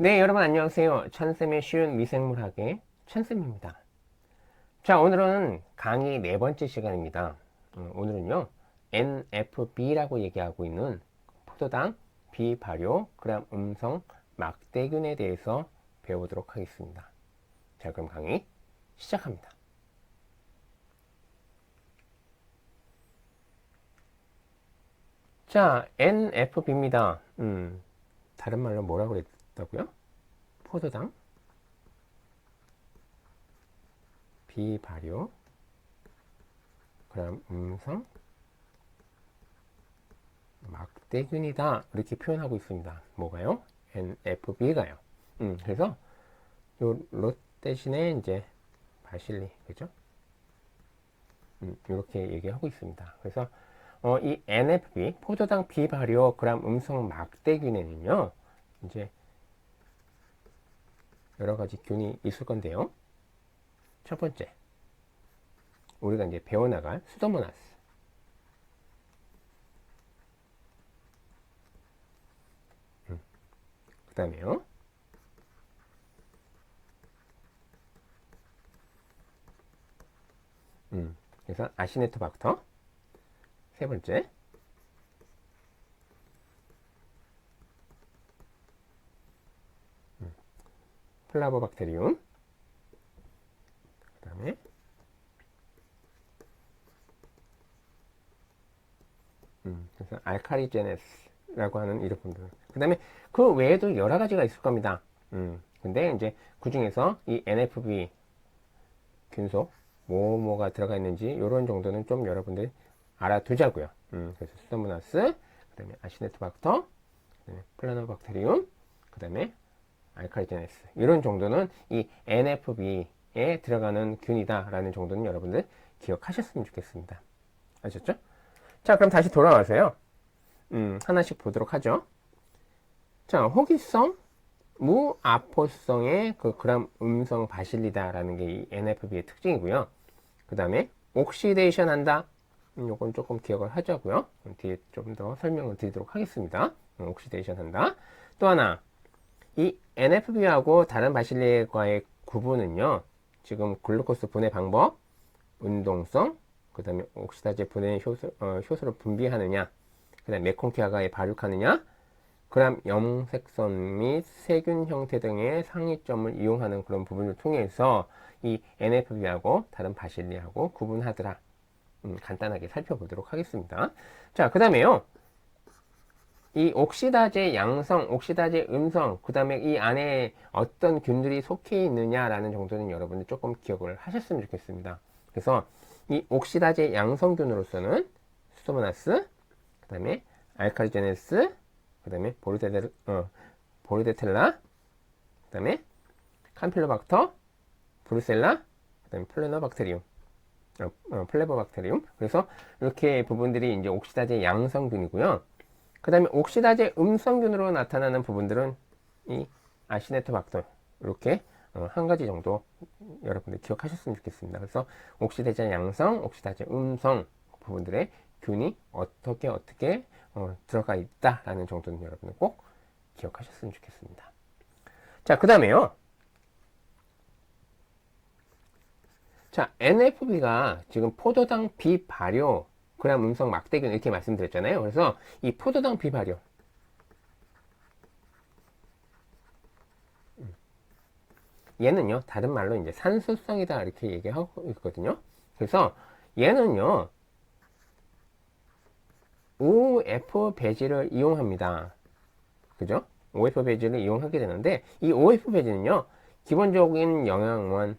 네, 여러분 안녕하세요. 찬쌤의 쉬운 미생물학의 찬쌤입니다. 자, 오늘은 강의 네 번째 시간입니다. 오늘은요, NFB라고 얘기하고 있는 포도당 비발효 그람 음성 막대균에 대해서 배워보도록 하겠습니다. 자, 그럼 강의 시작합니다. 자, NFB입니다. 다른 말로 뭐라고 그랬다고요? 포도당 비발효 그람 음성 막대균이다 이렇게 표현하고 있습니다. 뭐가요? NFB가요. 그래서 요롯 대신에 이제 바실리 그죠? 이렇게 얘기하고 있습니다. 그래서 이 NFB 포도당 비발효 그람 음성 막대균에는요 이제 여러 가지 균이 있을 건데요. 첫 번째 우리가 이제 배워나갈 수도모나스. 그 다음에요. 그래서 아시네토박터. 세 번째 플라보박테리움. 그 다음에 그래서 알카리제네스라고 하는 이렇습니다. 그 다음에 그 외에도 여러 가지가 있을 겁니다. 근데 이제 그 중에서 이 NFB 균속 뭐가 들어가 있는지 이런 정도는 좀 여러분들이 알아두자고요. 그래서 수도모나스, 그 다음에 아시네토박터, 그 다음에 플라노박테리움, 그 다음에 알카리제네스 이런 정도는 이 NFB에 들어가는 균이다라는 정도는 여러분들 기억하셨으면 좋겠습니다. 아셨죠? 자, 그럼 다시 돌아와서요. 하나씩 보도록 하죠. 자, 호기성, 무아포성의 그 그람 음성 바실리다라는 게 이 NFB의 특징이고요. 그 다음에 옥시데이션 한다. 요건 조금 기억을 하자고요. 뒤에 좀 더 설명을 드리도록 하겠습니다. 옥시데이션 한다. 또 하나, 이 NFB하고 다른 바실리과의 구분은요. 지금 글루코스 분해 방법, 운동성, 그 다음에 옥시다제 분해 효소를 분비하느냐, 그 다음에 메콩키아가에 발육하느냐, 그람 염색선 및 세균 형태 등의 상위점을 이용하는 그런 부분을 통해서 이 NFB하고 다른 바실리하고 구분하더라. 간단하게 살펴보도록 하겠습니다. 자, 그 다음에요. 이 옥시다제 양성, 옥시다제 음성, 그 다음에 이 안에 어떤 균들이 속해 있느냐라는 정도는 여러분들 조금 기억을 하셨으면 좋겠습니다. 그래서 이 옥시다제 양성균으로서는 수도모나스, 그 다음에 알카리제네스, 그 다음에 보르데텔라, 그 다음에 캄필로박터, 브루셀라, 그 다음에 플레노박테리움, 플레보박테리움. 그래서 이렇게 부분들이 이제 옥시다제 양성균이고요. 그 다음에 옥시다제 음성균으로 나타나는 부분들은 이 아시네토박터 이렇게 한 가지 정도 여러분들 기억하셨으면 좋겠습니다. 그래서 옥시다제 양성, 옥시다제 음성 부분들의 균이 어떻게 들어가 있다라는 정도는 여러분들 꼭 기억하셨으면 좋겠습니다. 자, 그 다음에요. 자, NFB가 지금 포도당 비발효 그람 음성 막대균 이렇게 말씀드렸잖아요. 그래서 이 포도당 비발효 얘는요 다른 말로 이제 산소성이다 이렇게 얘기하고 있거든요. 그래서 얘는요 OF 배지를 이용합니다. 그죠? OF 배지를 이용하게 되는데 이 OF 배지는요 기본적인 영양원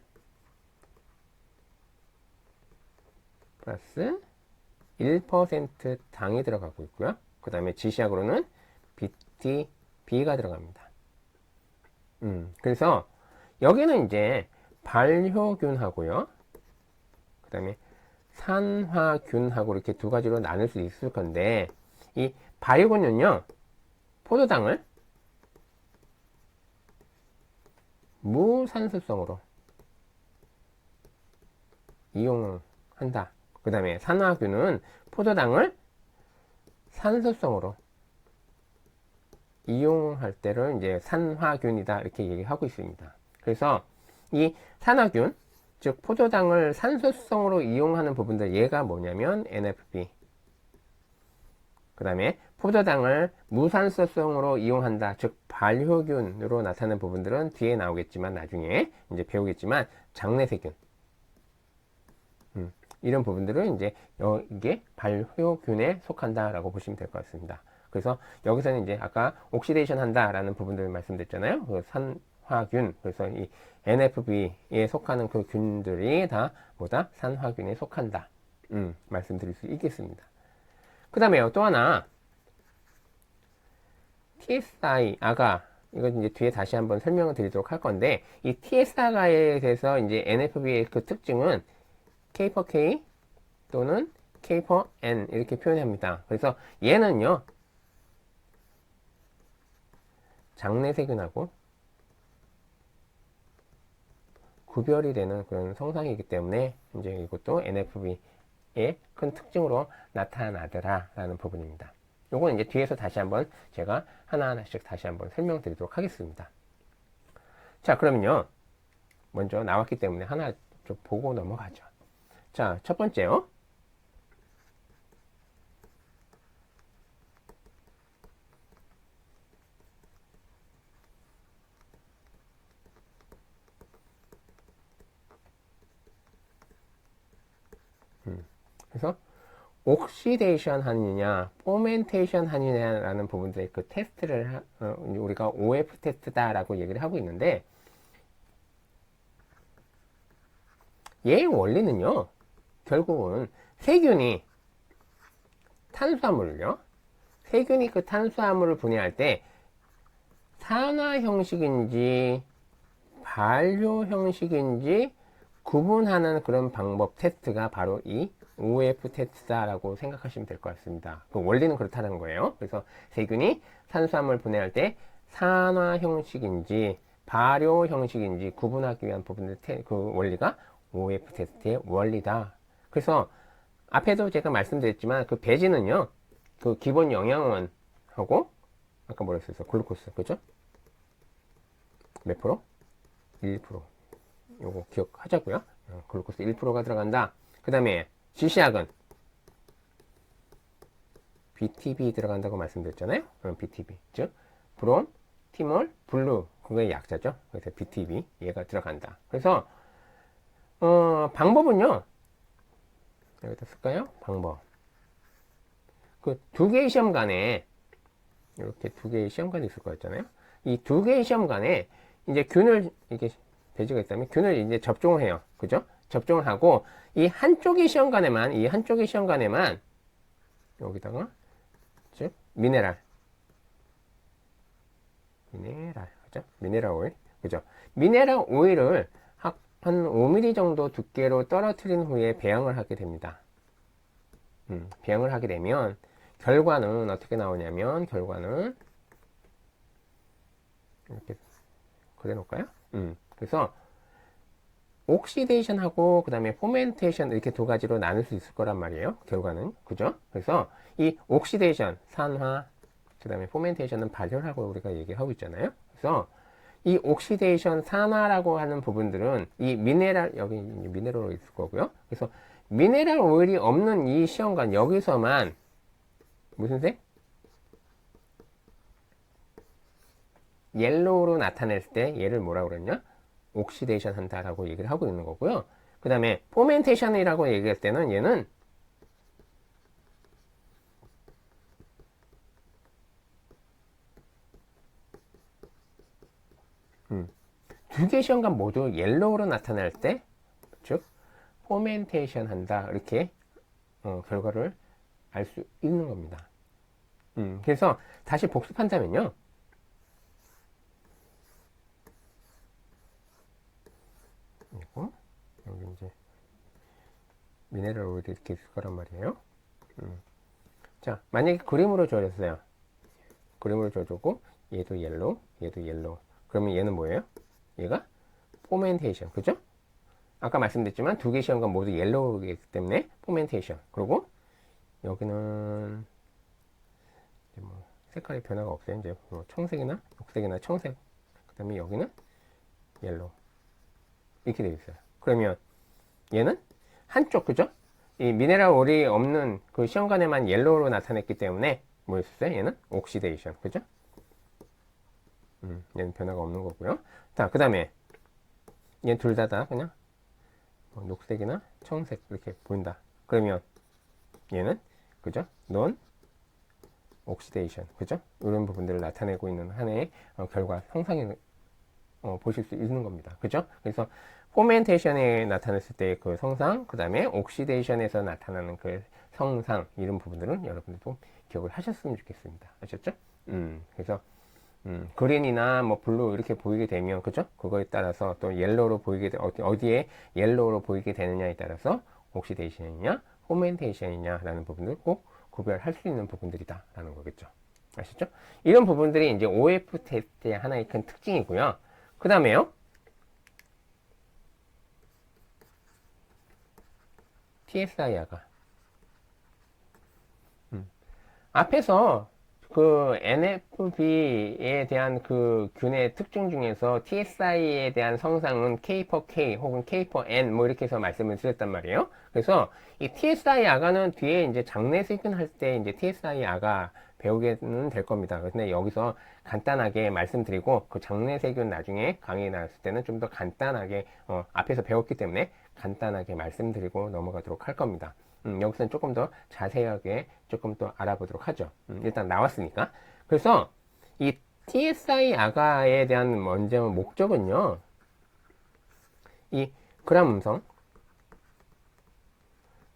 플러스 1% 당이 들어가고 있고요. 그 다음에 지시약으로는 BTB가 들어갑니다. 그래서 여기는 이제 발효균하고요. 그 다음에 산화균하고 이렇게 두 가지로 나눌 수 있을 건데 이 발효균은요. 포도당을 무산소성으로 이용한다. 그 다음에 산화균은 포도당을 산소성으로 이용할 때를 이제 산화균이다 이렇게 얘기하고 있습니다. 그래서 이 산화균, 즉 포도당을 산소성으로 이용하는 부분들, 얘가 뭐냐면 NFB. 그 다음에 포도당을 무산소성으로 이용한다, 즉 발효균으로 나타나는 부분들은 뒤에 나오겠지만, 나중에 이제 배우겠지만, 장내세균, 이런 부분들은 이제 이게 발효균에 속한다라고 보시면 될 것 같습니다. 그래서 여기서는 이제 아까 옥시데이션 한다라는 부분들을 말씀드렸잖아요. 그 산화균, 그래서 이 NFB에 속하는 그 균들이 다 뭐다? 산화균에 속한다. 말씀드릴 수 있겠습니다. 그 다음에요, 또 하나, TSI, 아가, 이거 이제 뒤에 다시 한번 설명을 드리도록 할 건데, 이 TS아가에 대해서 이제 NFB의 그 특징은 K per K 또는 K per N 이렇게 표현합니다. 그래서 얘는요, 장내세균하고 구별이 되는 그런 성상이기 때문에 이제 이것도 NFB의 큰 특징으로 나타나더라라는 부분입니다. 요건 이제 뒤에서 다시 한번 제가 하나하나씩 다시 한번 설명드리도록 하겠습니다. 자, 그러면요, 먼저 나왔기 때문에 하나 좀 보고 넘어가죠. 자, 첫 번째요. 그래서 옥시데이션 하느냐, 포멘테이션 하느냐라는 부분들의 그 테스트를 우리가 OF 테스트다라고 얘기를 하고 있는데, 얘의 원리는요, 결국은 세균이 탄수화물을요, 세균이 그 탄수화물을 분해할 때 산화 형식인지 발효 형식인지 구분하는 그런 방법 테스트가 바로 이 OF 테스트다라고 생각하시면 될 것 같습니다. 그 원리는 그렇다는 거예요. 그래서 세균이 탄수화물 분해할 때 산화 형식인지 발효 형식인지 구분하기 위한 부분들 그 원리가 OF 테스트의 원리다. 그래서 앞에도 제가 말씀드렸지만 그 배지는요, 그 기본 영양원하고 아까 뭐라 했었어? 글루코스, 그죠? 몇 프로? 1%. 요거 기억하자고요. 글루코스 1%가 들어간다. 그 다음에 지시약은 BTB 들어간다고 말씀드렸잖아요. BTB, 즉 브롬, 티몰, 블루, 그거의 약자죠. 그래서 BTB 얘가 들어간다. 그래서 방법은요, 여기다 쓸까요? 방법. 그 두 개의 시험관에 이렇게 두 개의 시험관이 있을 거였잖아요. 이 두 개의 시험관에 이제 균을, 이게 배지가 있다면 균을 이제 접종을 해요. 그죠? 접종을 하고 이 한쪽의 시험관에만 여기다가 즉 미네랄, 그죠? 미네랄 오일, 그죠? 미네랄 오일을 한 5mm 정도 두께로 떨어뜨린 후에 배양을 하게 됩니다. 배양을 하게 되면 결과는 어떻게 나오냐면, 결과는 이렇게 그래 놓을까요? 그래서 옥시데이션하고 그 다음에 포멘테이션 이렇게 두 가지로 나눌 수 있을 거란 말이에요. 결과는. 그죠? 그래서 이 옥시데이션, 산화, 그 다음에 포멘테이션은 발효라고 우리가 얘기하고 있잖아요. 그래서 이 옥시데이션, 산화라고 하는 부분들은 이 미네랄, 여기 미네랄 오일 있을 거고요. 그래서 미네랄 오일이 없는 이 시험관, 여기서만 무슨 색? 옐로우로 나타냈을 때 얘를 뭐라고 그랬냐? 옥시데이션 한다라고 얘기를 하고 있는 거고요. 그 다음에 포멘테이션이라고 얘기할 때는 얘는 두 개 시험관 모두 옐로우로 나타날 때, 즉 포멘테이션 한다, 이렇게 결과를 알 수 있는 겁니다. 그래서 다시 복습한다면요, 그리고 여기 이제 미네랄 오일이 이렇게 있을 거란 말이에요. 자, 만약에 그림으로 줘줬어요. 그림으로 줘주고 얘도 옐로우, 얘도 옐로우. 그러면 얘는 뭐예요? 얘가 포멘테이션, 그죠? 아까 말씀드렸지만 두 개 시험관 모두 옐로우이기 때문에 포멘테이션. 그리고 여기는 뭐 색깔이 변화가 없어요. 이제 뭐 청색이나 녹색이나 청색. 그 다음에 여기는 옐로우. 이렇게 되어 있어요. 그러면 얘는 한쪽, 그죠? 이 미네랄 올이 없는 그 시험관에만 옐로우로 나타냈기 때문에 뭐였어요? 얘는 옥시데이션, 그죠? 얘는 변화가 없는 거고요. 자, 그 다음에 얘는 둘 다 그냥 뭐 녹색이나 청색 이렇게 보인다. 그러면 얘는 그죠? 논 옥시데이션, 그죠? 이런 부분들을 나타내고 있는 하나의 결과 형상을 보실 수 있는 겁니다. 그죠? 그래서 포멘테이션에 나타났을 때 그 성상, 그 다음에 옥시데이션에서 나타나는 그 성상, 이런 부분들은 여러분들 좀 기억을 하셨으면 좋겠습니다. 아셨죠? 그래서 그린이나 뭐 블루 이렇게 보이게 되면, 그죠? 그거에 따라서 또 옐로우로 보이게 어디에 옐로우로 보이게 되느냐에 따라서 옥시데이션이냐 포멘테이션이냐라는 부분을 꼭 구별할 수 있는 부분들이다라는 거겠죠. 아시죠? 이런 부분들이 이제 OF 테스트의 하나의 큰 특징이고요. 그 다음에요, TSI아가 앞에서 그 NFB에 대한 그 균의 특징 중에서 TSI에 대한 성상은 K per K 혹은 K per N 뭐 이렇게 해서 말씀을 드렸단 말이에요. 그래서 이 TSI 아가는 뒤에 이제 장내 세균 할 때 이제 TSI 아가 배우게는 될 겁니다. 근데 여기서 간단하게 말씀드리고 그 장내 세균 나중에 강의 나왔을 때는 좀 더 간단하게 앞에서 배웠기 때문에 간단하게 말씀드리고 넘어가도록 할 겁니다. 여기서는 조금 더 자세하게 조금 더 알아보도록 하죠. 일단 나왔으니까. 그래서 이 TSI 아가에 대한 먼저 목적은요, 이 그람 음성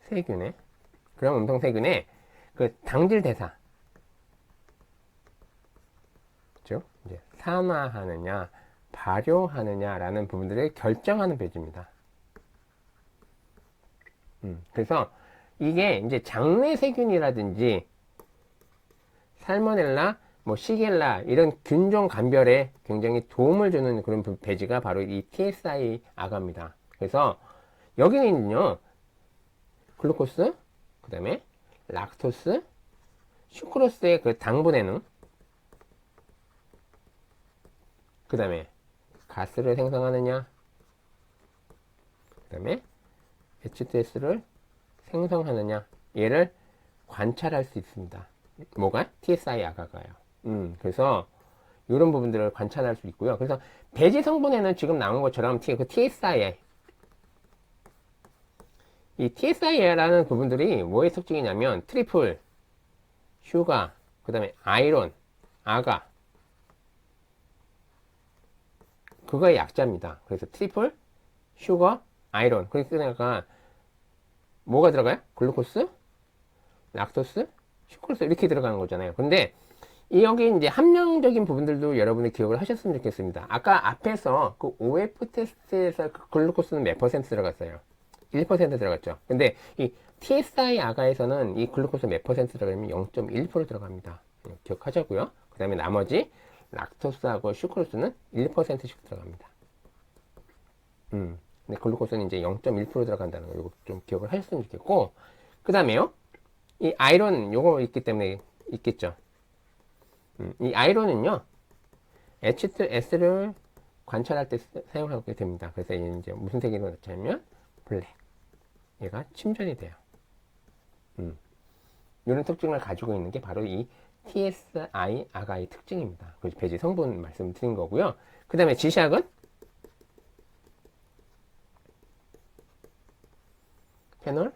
세균의 그람 음성 세균의 그 당질 대사, 즉 이제 산화하느냐 발효하느냐라는 부분들을 결정하는 배지입니다. 그래서 이게 이제 장내 세균이라든지 살모넬라, 뭐 시겔라 이런 균종 감별에 굉장히 도움을 주는 그런 배지가 바로 이 TSI 아가입니다. 그래서 여기는요, 글루코스, 그 다음에 락토스, 슈크로스의 그 당분해능, 그 다음에 가스를 생성하느냐, 그 다음에 H2S를 생성하느냐, 얘를 관찰할 수 있습니다. 뭐가? TSI 아가가요. 그래서 이런 부분들을 관찰할 수 있고요. 그래서 배지 성분에는 지금 나온 것처럼 그 TSI, 이 TSI라는 부분들이 뭐의 특징이냐면 트리플, 슈가, 그 다음에 아이론, 아가, 그거의 약자입니다. 그래서 트리플, 슈가, 아이론. 그러니까 뭐가 들어가요? 글루코스, 락토스, 슈크로스 이렇게 들어가는 거잖아요. 근데 여기 이제 함량적인 부분들도 여러분이 기억을 하셨으면 좋겠습니다. 아까 앞에서 그 OF 테스트에서 그 글루코스는 몇 퍼센트 들어갔어요? 1% 들어갔죠. 근데 이 TSI 아가에서는 이 글루코스 몇 퍼센트 들어가면 0.1% 들어갑니다. 기억하자고요. 그 다음에 나머지 락토스하고 슈크로스는 1%씩 들어갑니다. 근데 글루코스는 이제 0.1% 들어간다는 거, 이거 좀 기억을 하셨으면 좋겠고, 그 다음에요, 이 아이론 요거 있기 때문에 있겠죠. 이 아이론은요, H2S를 관찰할 때 사용하게 됩니다. 그래서 얘는 이제 무슨 색으로 나타나면 블랙. 얘가 침전이 돼요. 이런 특징을 가지고 있는 게 바로 이 TSI 아가의 특징입니다. 그 배지 성분 말씀드린 거고요. 그 다음에 지시약은 페놀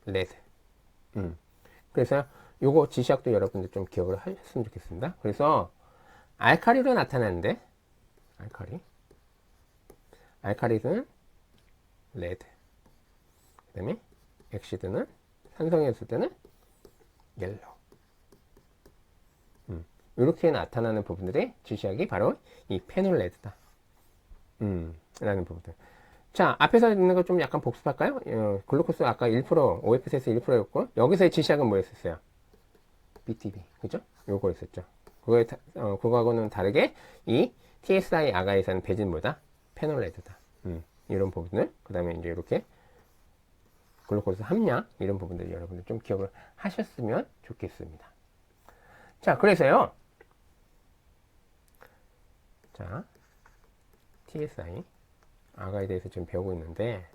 레드. 그래서 요거 지시약도 여러분들 좀 기억을 하셨으면 좋겠습니다. 그래서 알카리로 나타나는데 알카리는 레드, 그 다음에 엑시드는 산성이었을 때는 옐로우. 이렇게 나타나는 부분들의 지시약이 바로 이 페놀 레드다. 라는 부분들. 자, 앞에서 있는 거 좀 약간 복습할까요? 글루코스 아까 1%, OFS에서 1%였고, 여기서의 지시약은 뭐였었어요? BTB. 그죠? 요거 있었죠. 그거하고는 다르게 이 TSI 아가에서는 배진 뭐다? 페놀레드다. 이런 부분들. 그 다음에 이제 이렇게 글루코스 함량, 이런 부분들 여러분들 좀 기억을 하셨으면 좋겠습니다. 자, 그래서요, 자, TSI 아가에 대해서 지금 배우고 있는데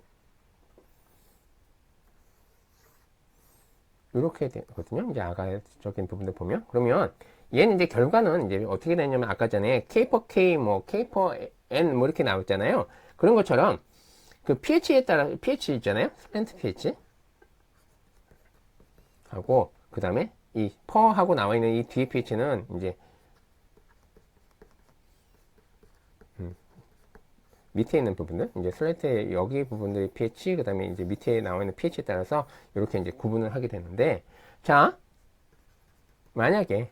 이렇게 되거든요. 이제 아가적인 부분들 보면 그러면 얘는 이제 결과는 이제 어떻게 되냐면 아까 전에 K4K 뭐 K4N 뭐 이렇게 나왔잖아요. 그런 것처럼 그 pH에 따라 pH 있잖아요. 슬랜트 pH 하고 그 다음에 이 퍼하고 나와 있는 이 뒤에 pH는 이제 밑에 있는 부분들, 이제 슬레이트의 여기 부분들의 pH, 그 다음에 이제 밑에 나와 있는 pH에 따라서 이렇게 이제 구분을 하게 되는데, 자, 만약에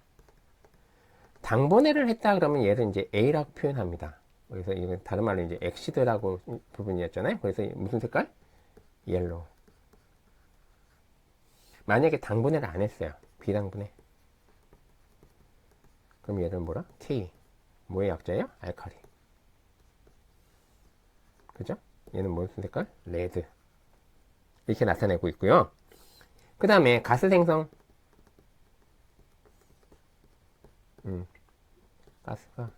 당분해를 했다 그러면 얘를 이제 A라고 표현합니다. 그래서 이건 다른 말로 이제 엑시드라고 부분이었잖아요. 그래서 무슨 색깔? 옐로우. 만약에 당분해를 안 했어요. 비당분해. 그럼 얘를 뭐라? K. 뭐의 약자예요? 알칼리. 그죠? 얘는 무슨 색깔? 레드. 이렇게 나타내고 있고요. 그 다음에 가스 생성. 가스가.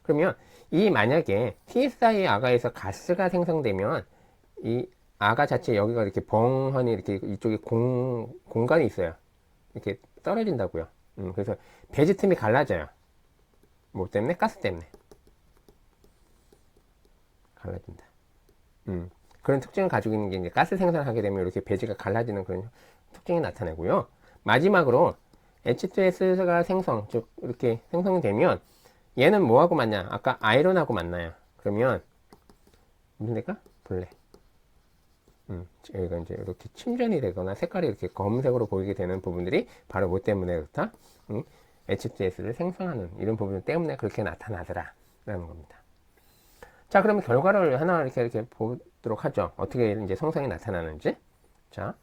그러면 이 만약에 TSI 아가에서 가스가 생성되면 이 아가 자체 여기가 이렇게 벙허니 이렇게 이쪽에 공간이 있어요. 이렇게 떨어진다고요. 그래서 배지 틈이 갈라져요. 뭐 때문에? 가스 때문에. 갈라진다. 그런 특징을 가지고 있는 게 이제 가스 생산을 하게 되면 이렇게 배지가 갈라지는 그런 특징이 나타나고요. 마지막으로 H2S가 생성, 즉 이렇게 생성이 되면 얘는 뭐하고 만나? 아까 아이론하고 만나요. 그러면 무슨 될까? 블랙. 여기가 이제 이렇게 침전이 되거나 색깔이 이렇게 검은색으로 보이게 되는 부분들이 바로 뭐 때문에 그렇다? H2S를 생성하는 이런 부분 때문에 그렇게 나타나더라. 라는 겁니다. 자, 그러면 결과를 하나 이렇게 보도록 하죠. 어떻게 이제 성상이 나타나는지. 자,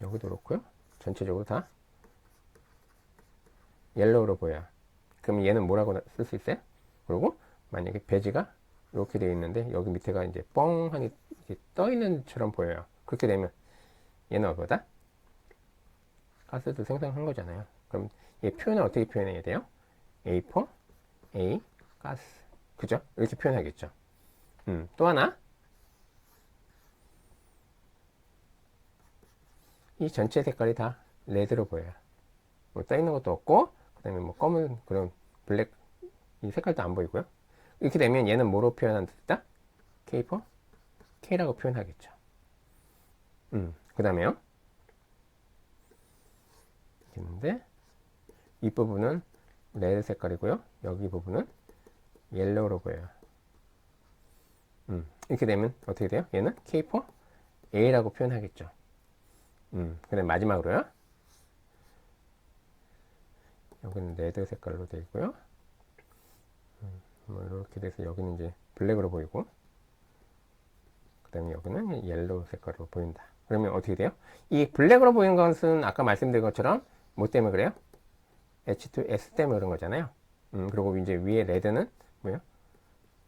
여기도 그렇고요. 전체적으로 다 옐로우로 보여요. 그럼 얘는 뭐라고 쓸 수 있어요? 그리고 만약에 배지가 이렇게 되어 있는데 여기 밑에가 이제 뻥하니 떠 있는 처럼 보여요. 그렇게 되면 얘는 뭐다? 가스도 생성한 거잖아요. 그럼 얘 표현을 어떻게 표현해야 돼요? A4, A, 가스. 그죠? 이렇게 표현하겠죠. 또 하나. 이 전체 색깔이 다 레드로 보여요. 뭐 떠 있는 것도 없고, 그 다음에 뭐 검은 그런 블랙, 이 색깔도 안 보이고요. 이렇게 되면 얘는 뭐로 표현한다? K4? K라고 표현하겠죠. 그 다음에요. 있는데, 이 부분은 레드 색깔이고요. 여기 부분은 옐로우로 보여요. 이렇게 되면 어떻게 돼요? 얘는 K4? A라고 표현하겠죠. 그 다음에 마지막으로요. 여기는 레드 색깔로 되어 있고요. 뭐 이렇게 돼서 여기는 이제 블랙으로 보이고, 그 다음에 여기는 옐로우 색깔로 보인다. 그러면 어떻게 돼요? 이 블랙으로 보이는 것은 아까 말씀드린 것처럼 뭐 때문에 그래요? H2S 때문에 그런 거잖아요. 그리고 이제 위에 레드는 뭐예요?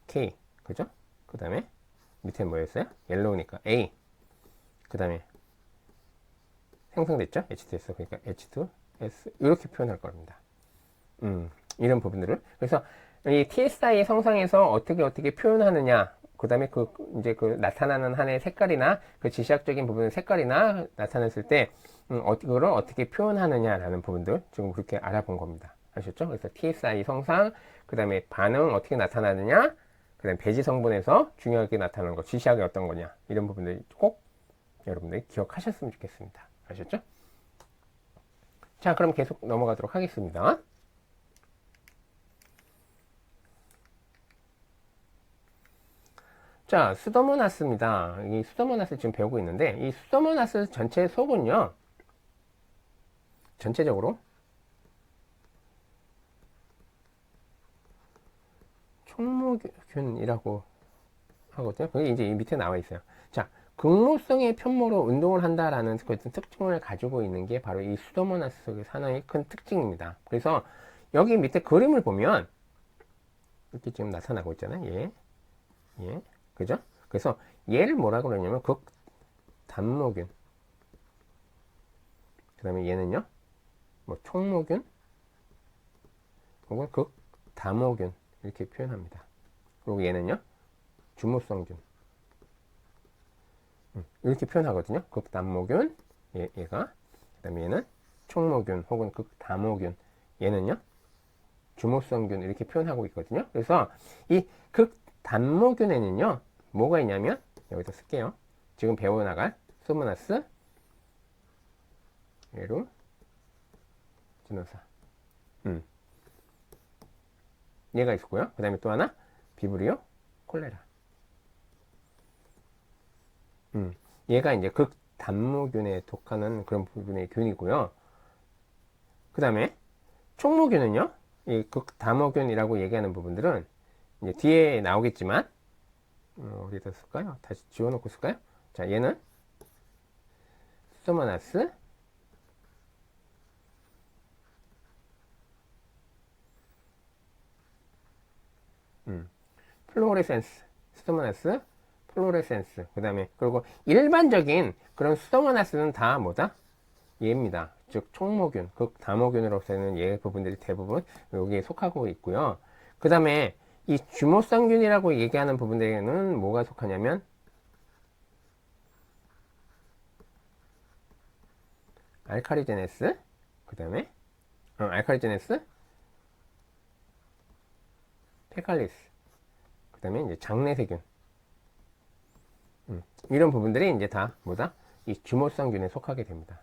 K. 그죠? 그 다음에 밑에 뭐였어요? 옐로우니까 A. 그 다음에 생성됐죠? H2S. 그러니까 H2S. 이렇게 표현할 겁니다. 이런 부분들을. 그래서 이 TSI의 성상에서 어떻게 표현하느냐. 그 다음에 이제 나타나는 한의 색깔이나 그 지시학적인 부분의 색깔이나 나타났을 때, 그걸 어떻게 표현하느냐라는 부분들 지금 그렇게 알아본 겁니다. 아셨죠? 그래서 TSI 성상, 그 다음에 반응 어떻게 나타나느냐, 그 다음에 배지 성분에서 중요하게 나타나는 거, 지시학이 어떤 거냐, 이런 부분들 꼭 여러분들이 기억하셨으면 좋겠습니다. 아셨죠? 자, 그럼 계속 넘어가도록 하겠습니다. 자, 수도모나스입니다. 이 수도모나스 지금 배우고 있는데, 이 수도모나스 전체 속은요, 전체적으로 총모균이라고 하거든요. 그게 이제 이 밑에 나와 있어요. 자, 극모성의 편모로 운동을 한다라는 그런 특징을 가지고 있는 게 바로 이 수도모나스 속의 하나의 큰 특징입니다. 그래서 여기 밑에 그림을 보면 이렇게 지금 나타나고 있잖아요. 예. 그죠? 그래서 얘를 뭐라고 그러냐면 극단모균. 그 다음에 얘는요, 뭐 총모균, 혹은 극담호균 이렇게 표현합니다. 그리고 얘는요, 주모성균 이렇게 표현하거든요. 극담모균 얘가. 그 다음에 얘는 촉모균 혹은 극담호균, 얘는요 주모성균 이렇게 표현하고 있거든요. 그래서 이 극담모균에는요 뭐가 있냐면, 여기서 쓸게요. 지금 배워나갈 소모나스, 에루지노사 얘가 있고요. 그 다음에 또 하나 비브리오 콜레라. 얘가 이제 극단모균에 독하는 그런 부분의 균이고요. 그 다음에 촉모균은요, 이 극담호균이라고 얘기하는 부분들은 이제 뒤에 나오겠지만, 어디다 쓸까요? 다시 지워놓고 쓸까요? 자, 얘는 소모나스, 플로레센스, 스토모나스, 플로레센스. 그 다음에, 그리고 일반적인 그런 스토모나스는 다 뭐다? 얘입니다. 즉, 촉모균, 극담호균으로서는 얘 부분들이 대부분 여기에 속하고 있고요. 그 다음에 이 주모성균이라고 얘기하는 부분들에는 뭐가 속하냐면, 알카리제네스, 그 다음에, 알카리제네스, 페칼리스, 그 다음에 이제 장내세균. 이런 부분들이 이제 다 뭐다? 이 주모성균에 속하게 됩니다.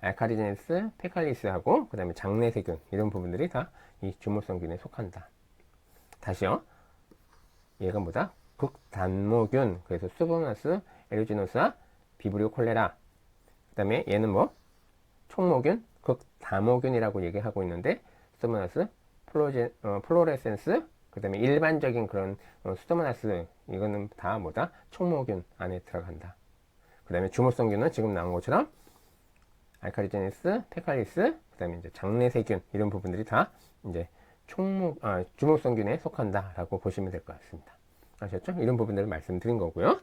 알카리제네스, 페칼리스하고 그 다음에 장내세균, 이런 부분들이 다 이 주모성균에 속한다. 다시요. 얘가 뭐다? 극단모균. 그래서 수보나스, 에루지노사, 비브리오 콜레라. 그 다음에 얘는 뭐? 촉모균, 극담호균이라고 얘기하고 있는데, 스토모나스, 플로레센스, 그 다음에 일반적인 그런 스토모나스, 이거는 다 뭐다? 촉모균 안에 들어간다. 그 다음에 주모성균은 지금 나온 것처럼 알카리제네스, 페칼리스, 그 다음에 이제 장내세균, 이런 부분들이 다 이제 주모성균에 속한다라고 보시면 될 것 같습니다. 아셨죠? 이런 부분들을 말씀드린 거고요.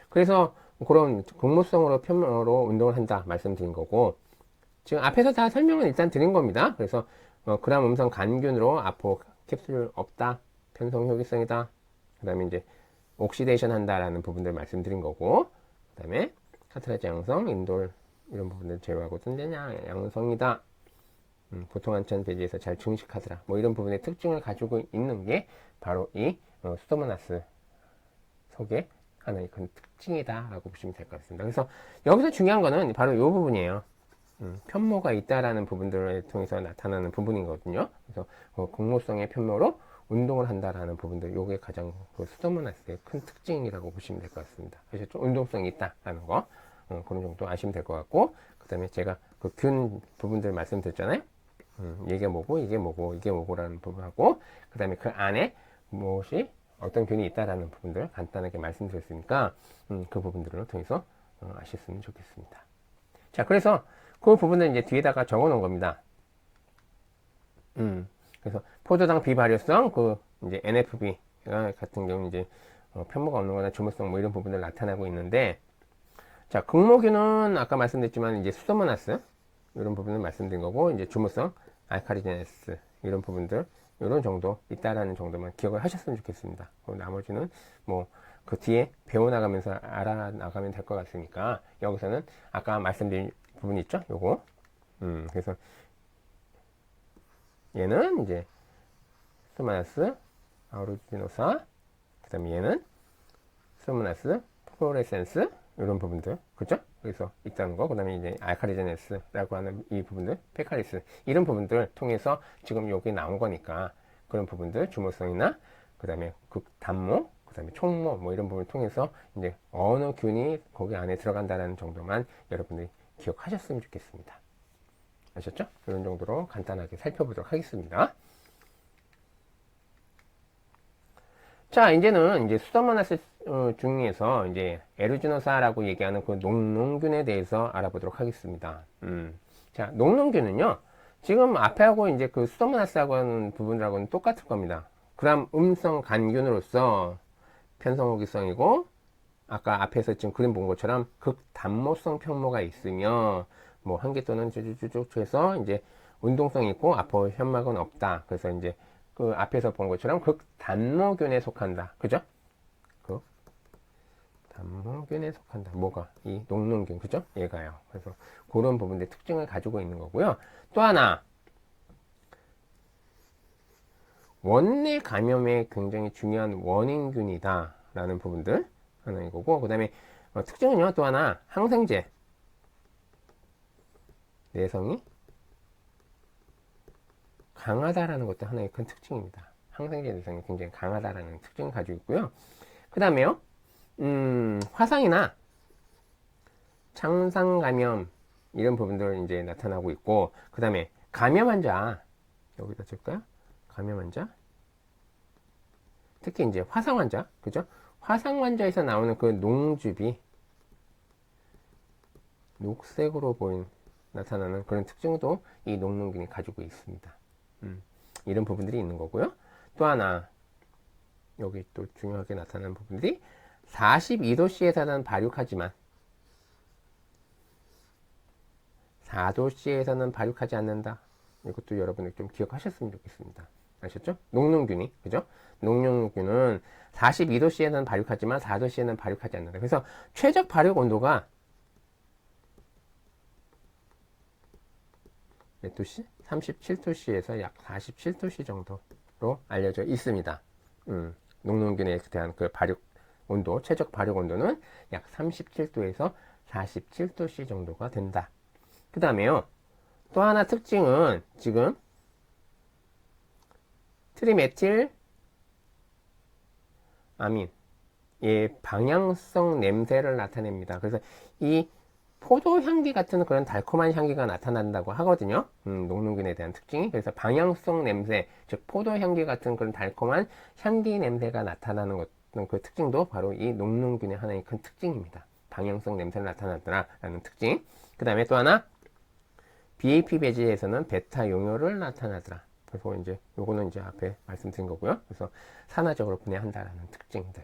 그래서 그런 극모성으로 편모로 운동을 한다 말씀드린 거고, 지금 앞에서 다 설명은 일단 드린 겁니다. 그래서 그람 음성 간균으로 아포 캡슐 없다, 편성 효기성이다, 그 다음에 이제 옥시데이션 한다라는 부분들 말씀드린 거고, 그 다음에 카트라지 양성, 인돌 이런 부분들 제외하고 든데냐 양성이다. 보통 한천 배지에서 잘 증식하더라. 뭐 이런 부분의 특징을 가지고 있는 게 바로 이 스토모나스 속에 하나의 큰 특징이다라고 보시면 될 것 같습니다. 그래서 여기서 중요한 거는 바로 이 부분이에요. 편모가 있다라는 부분들을 통해서 나타나는 부분이거든요. 그래서 공모성의 편모로 운동을 한다라는 부분들, 요게 가장 스토모나스의 큰 특징이라고 보시면 될 것 같습니다. 아셨죠? 운동성이 있다라는 거, 그런 정도 아시면 될 것 같고, 그 다음에 제가 그 균 부분들 말씀드렸잖아요. 이게 뭐고, 이게 뭐고, 이게 뭐고라는 부분하고, 그 다음에 그 안에 무엇이 어떤 균이 있다라는 부분들 간단하게 말씀드렸으니까, 그 부분들을 통해서 아셨으면 좋겠습니다. 자, 그래서 그 부분을 이제 뒤에다가 적어 놓은 겁니다. 그래서 포도당 비발효성, 그 이제 NFB 같은 경우는 이제 편모가 없는 거나 주모성 뭐 이런 부분들 나타나고 있는데, 자, 극모균은 아까 말씀드렸지만 이제 수소모나스 이런 부분을 말씀드린 거고, 이제 주모성, 알카리제네스 이런 부분들 이런 정도 있다라는 정도만 기억을 하셨으면 좋겠습니다. 나머지는 뭐 그 뒤에 배워나가면서 알아나가면 될 것 같으니까, 여기서는 아까 말씀드린 부분 있죠? 요거. 그래서 얘는 이제 스토마나스 아우루지노사, 그 다음에 얘는 스토마나스 플로레센스, 이런 부분들, 그죠? 그래서 있다는 거. 그 다음에 이제 알카리제네스라고 하는 이 부분들, 페칼리스, 이런 부분들 통해서 지금 여기 나온 거니까, 그런 부분들, 주모성이나, 그 다음에 극단모, 그 다음에 촉모, 뭐 이런 부분을 통해서 이제 어느 균이 거기 안에 들어간다는 정도만 여러분들이 기억하셨으면 좋겠습니다. 아셨죠? 이런 정도로 간단하게 살펴보도록 하겠습니다. 자, 이제는 이제 수도모나스 중에서 이제 에루지노사라고 얘기하는 그 녹농균에 대해서 알아보도록 하겠습니다. 자, 녹농균은요, 지금 앞에 하고 이제 그 수도모나스하고 하는 부분하고는 똑같을 겁니다. 그람 음성 간균으로서 편성호기성이고, 아까 앞에서 지금 그림 본 것처럼 극단모성 편모가 있으며, 뭐 한 개 또는 쭉쭉쭉 해서 이제 운동성이 있고 아포 현막은 없다. 그래서 이제 그 앞에서 본 것처럼 극단모균에 속한다. 그죠? 단모균에 속한다. 뭐가? 이 녹농균. 그죠? 얘가요. 그래서 그런 부분의 특징을 가지고 있는 거고요. 또 하나, 원내 감염에 굉장히 중요한 원인균이다 라는 부분들 하나인 거고, 그 다음에 특징은요, 또 하나, 항생제 내성이 강하다라는 것도 하나의 큰 특징입니다. 항생제 내성이 굉장히 강하다라는 특징을 가지고 있고요. 그 다음에요, 화상이나 창상 감염 이런 부분들 이제 나타나고 있고, 그 다음에 감염 환자, 여기다 쓸까요? 감염 환자, 특히 이제 화상 환자, 그죠? 화상 환자에서 나오는 그 농즙이 녹색으로 나타나는 그런 특징도 이 녹농균이 가지고 있습니다. 이런 부분들이 있는 거고요. 또 하나, 여기 또 중요하게 나타나는 부분들이 42도씨에서는 발육하지만 4도씨에서는 발육하지 않는다. 이것도 여러분들 좀 기억하셨으면 좋겠습니다. 아셨죠? 녹농균이, 그죠? 녹농균은 42도씨에는 발육하지만 4도씨에는 발육하지 않는다. 그래서 최적 발육 온도가 몇 도씨? 37도씨에서 약 47도씨 정도로 알려져 있습니다. 녹농균에 대한 그 발육 온도, 최적 발육 온도는 약 37도에서 47도씨 정도가 된다. 그 다음에요, 또 하나 특징은 지금 트리메틸 아민, 의 방향성 냄새를 나타냅니다. 그래서 이 포도 향기 같은 그런 달콤한 향기가 나타난다고 하거든요. 녹농균에 대한 특징이. 그래서 방향성 냄새, 즉 포도 향기 같은 그런 달콤한 향기 냄새가 나타나는 그 특징도 바로 이 녹농균의 하나의 큰 특징입니다. 방향성 냄새를 나타나더라라는 특징. 그 다음에 또 하나, BAP 배지에서는 베타 용효를 나타나더라. 그래서 이제 요거는 이제 앞에 말씀드린 거고요. 그래서 산화적으로 분해한다라는 특징들.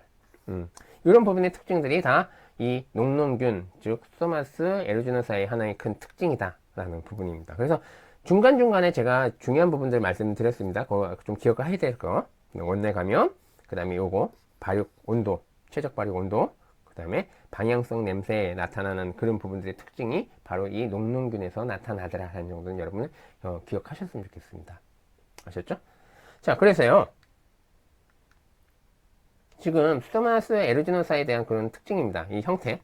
이런 부분의 특징들이 다 이 녹농균, 즉 소마스 에루지노사의 하나의 큰 특징이다라는 부분입니다. 그래서 중간중간에 제가 중요한 부분들 말씀드렸습니다. 그거 좀 기억을 해야 될 거. 원내 감염, 그 다음에 요거 발육 온도, 최적 발육 온도, 그 다음에 방향성 냄새에 나타나는 그런 부분들의 특징이 바로 이 녹농균에서 나타나더라라는 정도는 여러분은 기억하셨으면 좋겠습니다. 아셨죠? 자, 그래서요, 지금 스토마스 에루지노사에 대한 그런 특징입니다. 이 형태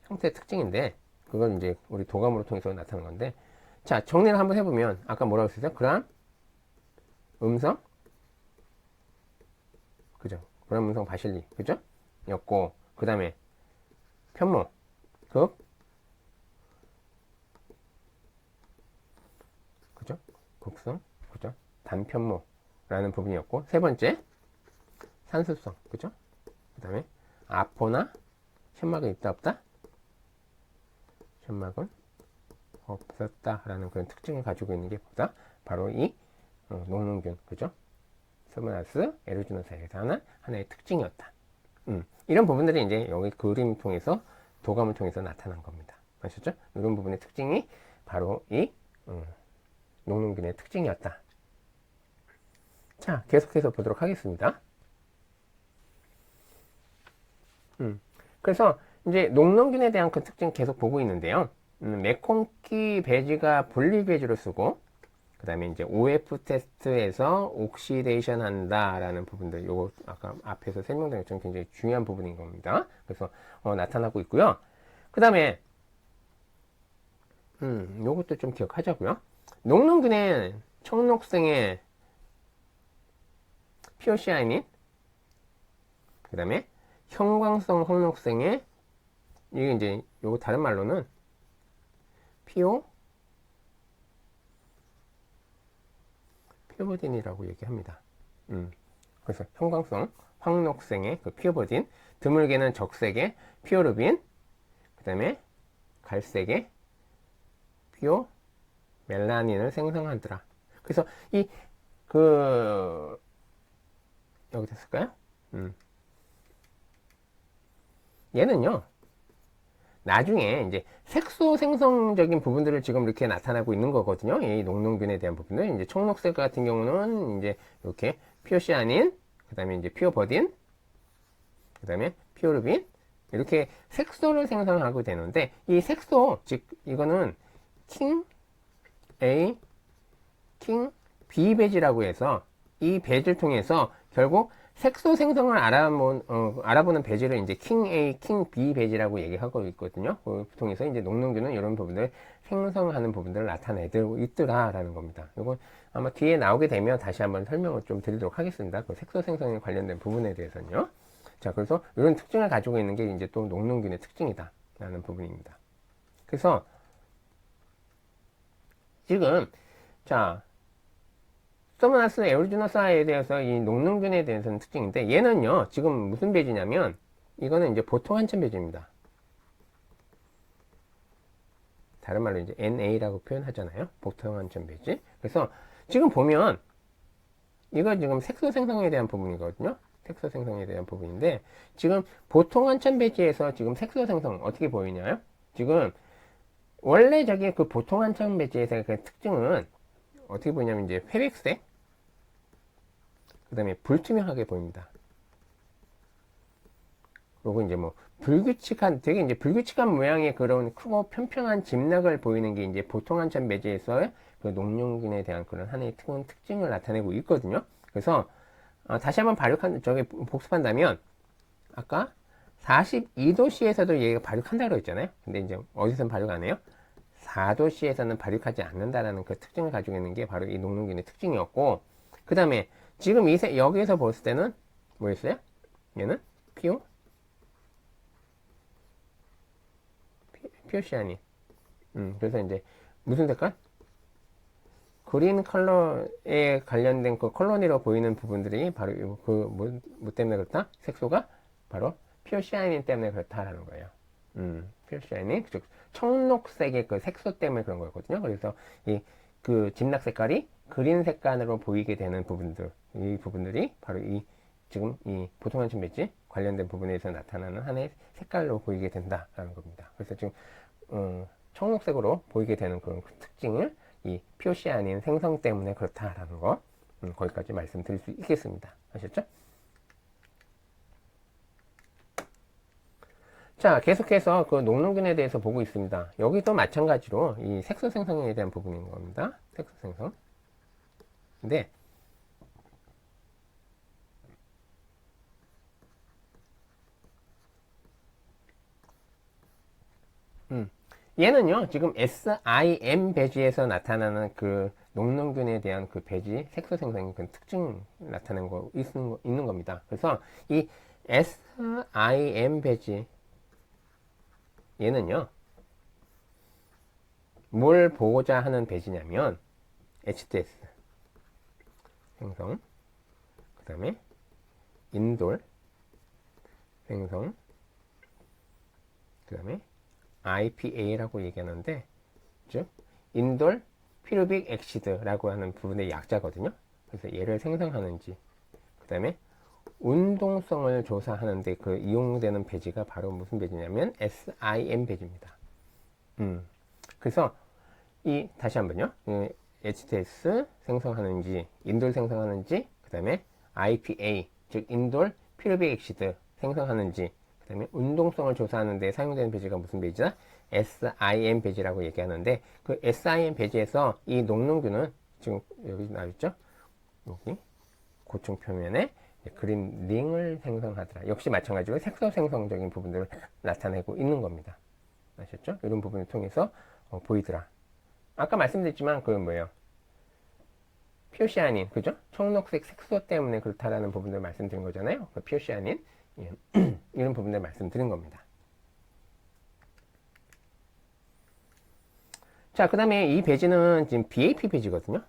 특징인데, 그걸 이제 우리 도감으로 통해서 나타난 건데, 자, 정리를 한번 해보면, 아까 뭐라고 했었죠? 그람, 음성, 그죠? 그람, 음성, 바실리, 그죠? 였고, 그 다음에 편모, 극, 그죠? 극성, 그죠? 단편모라는 부분이었고, 세 번째, 산수성, 그죠? 그 다음에 아포나 현막은 있다 없다? 현막은 없었다 라는 그런 특징을 가지고 있는 게 보다 바로 이 녹농균, 그죠? 소모나스 에루지노사에서 하나의 특징이었다. 이런 부분들이 이제 여기 그림 통해서 도감을 통해서 나타난 겁니다. 아셨죠? 이런 부분의 특징이 바로 이 녹농균의 특징이었다. 자, 계속해서 보도록 하겠습니다. 그래서 이제 녹농균에 대한 그 특징 계속 보고 있는데요. 메콩키 배지가 분리 배지로 쓰고, 그 다음에 이제 OF 테스트에서 옥시데이션 한다라는 부분들, 요거 아까 앞에서 설명드린 것처럼 굉장히 중요한 부분인 겁니다. 그래서 나타나고 있고요. 그 다음에 요것도 좀 기억하자고요. 녹농균은 청록색의 피오시아닌, 그 다음에 형광성 홍록생의, 이게 이제 요거 다른 말로는 피오버딘이라고 얘기합니다. 그래서 형광성 황록생의 그 피오버딘, 드물게는 적색의 피오르빈, 그 다음에 갈색의 피오 멜라닌을 생성하더라. 그래서 여기 됐을까요? 얘는요, 나중에 이제 색소 생성적인 부분들을 지금 이렇게 나타나고 있는 거거든요. 이 녹농균에 대한 부분들. 이제 청록색 같은 경우는 이제 이렇게 피오시아닌, 그 다음에 이제 피오버딘, 그 다음에 피오르빈, 이렇게 색소를 생성하고 되는데, 이 색소, 즉, 이거는 킹 A, 킹 B 배지라고 해서 이 배지를 통해서 결국 색소 생성을 알아보는 배지를 이제 킹 A, 킹 B 배지라고 얘기하고 있거든요. 그 통해서 이제 녹농균은 이런 부분들 생성하는 부분들을 나타내고 있더라라는 겁니다. 이건 아마 뒤에 나오게 되면 다시 한번 설명을 좀 드리도록 하겠습니다. 그 색소 생성에 관련된 부분에 대해서는요. 자, 그래서 이런 특징을 가지고 있는 게 이제 또 녹농균의 특징이다라는 부분입니다. 그래서 지금 자, 서브나스 에오리지너사에 대해서 이 녹농균에 대해서는 특징인데, 얘는요 지금 무슨 배지냐면 이거는 이제 보통 한천 배지입니다. 다른 말로 이제 NA라고 표현하잖아요. 보통 한천 배지. 그래서 지금 보면 이거 지금 색소 생성에 대한 부분이거든요. 색소 생성에 대한 부분인데, 지금 보통 한천 배지에서 지금 색소 생성 어떻게 보이냐요? 지금 원래 저기 그 보통 한천 배지에서의 그 특징은 어떻게 보이냐면 이제 회백색, 그 다음에 불투명하게 보입니다. 그리고 이제 뭐 불규칙한, 되게 이제 불규칙한 모양의 그런 크고 평평한 집락을 보이는 게 이제 보통 한천 배지에서의 그 녹농균에 대한 그런 하나의 특징을 나타내고 있거든요. 그래서 다시 한번 저기 복습한다면, 아까 42도씨에서도 얘가 발육한다고 했잖아요. 근데 이제 어디서는 발육 안 해요? 4도씨에서는 발육하지 않는다라는 그 특징을 가지고 있는 게 바로 이 녹농균의 특징이었고, 그 다음에 지금 여기에서 봤을 때는 뭐였어요? 얘는 피오시아닌. 그래서 이제 무슨 색깔? 그린 컬러에 관련된 그 컬러니로 보이는 부분들이 바로 뭐 때문에 그렇다? 색소가 바로 피오시아닌 때문에 그렇다라는 거예요. 피오시아닌, 즉 청록색의 그 색소 때문에 그런 거거든요. 그래서 그 진락 색깔이 그린 색깔으로 보이게 되는 부분들, 이 부분들이 바로 지금 이 보통 한천 배지 관련된 부분에서 나타나는 하나의 색깔로 보이게 된다라는 겁니다. 그래서 지금 청록색으로 보이게 되는 그런 특징을 이 피오시아닌 생성 때문에 그렇다라는 거, 거기까지 말씀드릴 수 있겠습니다. 아셨죠? 자, 계속해서 그 녹농균에 대해서 보고 있습니다. 여기도 마찬가지로 이 색소 생성에 대한 부분인 겁니다. 색소 생성. 근데 얘는요 지금 SIM 배지에서 나타나는 그 녹농균에 대한 그 배지 색소 생성의 그 특징 나타낸 거 있는 겁니다. 그래서 이 SIM 배지 얘는요 뭘 보고자 하는 배지냐면 HTS 생성, 그 다음에 인돌 생성, 그 다음에 IPA라고 얘기하는데, 즉 인돌 피루빅 액시드라고 하는 부분의 약자거든요. 그래서 얘를 생성하는지, 그 다음에 운동성을 조사하는데 그 이용되는 배지가 바로 무슨 배지냐면 SIM 배지입니다. 그래서 다시 한번요. HTS 생성하는지, 인돌 생성하는지, 그 다음에 IPA, 즉 인돌 피루빅 액시드 생성하는지, 그 다음에 운동성을 조사하는 데 사용되는 배지가 무슨 배지다? SIM 배지라고 얘기하는데, 그 SIM 배지에서 이 녹농균은 지금 여기 나와있죠? 여기 고층 표면에 그린 링을 생성하더라. 역시 마찬가지로 색소 생성적인 부분들을 나타내고 있는 겁니다. 아셨죠? 이런 부분을 통해서 보이더라. 아까 말씀드렸지만 그 뭐예요? 피오시아닌, 그죠? 청록색 색소 때문에 그렇다라는 부분들 말씀드린 거잖아요. 그 피오시아닌 이런 부분들 말씀드린 겁니다. 자, 그 다음에 이 배지는 지금 BAP 배지거든요.